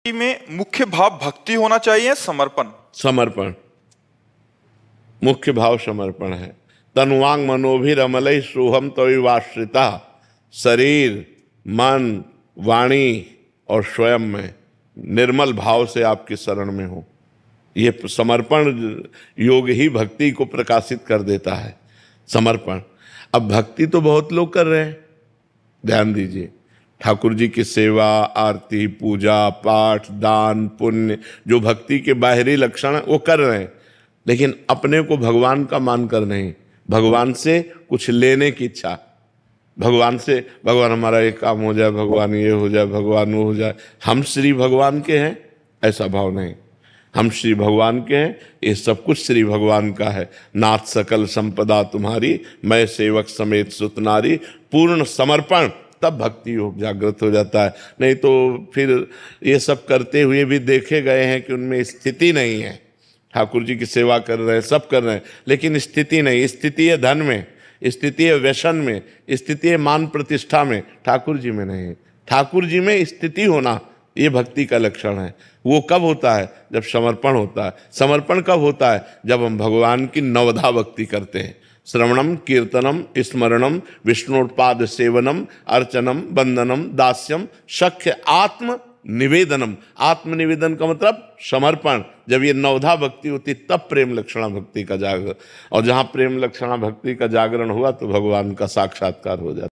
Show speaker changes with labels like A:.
A: में मुख्य भाव भक्ति होना चाहिए, समर्पण?
B: समर्पण, मुख्य भाव समर्पण है। तनुवांग मनोभिरमलैः सोहम तविवाश्रिता। शरीर, मन, वाणी और स्वयं में निर्मल भाव से आपकी शरण में हो। ये समर्पण योग ही भक्ति को प्रकाशित कर देता है। समर्पण। अब भक्ति तो बहुत लोग कर रहे हैं, ध्यान दीजिए। ठाकुर जी की सेवा, आरती, पूजा, पाठ, दान, पुण्य, जो भक्ति के बाहरी लक्षण हैं वो कर रहे हैं, लेकिन अपने को भगवान का मानकर नहीं, भगवान से कुछ लेने की इच्छा। भगवान से, भगवान हमारा ये काम हो जाए, भगवान ये हो जाए, भगवान वो हो जाए। हम श्री भगवान के हैं, ऐसा भाव नहीं। हम श्री भगवान के हैं, ये सब कुछ श्री भगवान का है। नाथ सकल संपदा तुम्हारी, मैं सेवक समेत सुत नारी। पूर्ण समर्पण, तब भक्ति योग जागृत हो जाता है। नहीं तो फिर ये सब करते हुए भी देखे गए हैं कि उनमें स्थिति नहीं है। ठाकुर जी की सेवा कर रहे हैं, सब कर रहे हैं, लेकिन स्थिति नहीं। स्थिति है धन में, स्थिति है व्यसन में, स्थिति है मान प्रतिष्ठा में, ठाकुर जी में नहीं। ठाकुर जी में स्थिति होना, ये भक्ति का लक्षण है। वो कब होता है? जब समर्पण होता है। समर्पण कब होता है? जब हम भगवान की नवधा भक्ति करते हैं। श्रवणम, कीर्तनम, स्मरणम, विष्णुपाद सेवनम, अर्चनम, वंदनम, दास्यम, सख्य आत्म निवेदनम। आत्मनिवेदन का मतलब समर्पण। जब ये नवधा भक्ति होती तब प्रेम लक्षणा भक्ति का जागरण, और जहाँ प्रेम लक्षणा भक्ति का जागरण हुआ तो भगवान का साक्षात्कार हो जाता।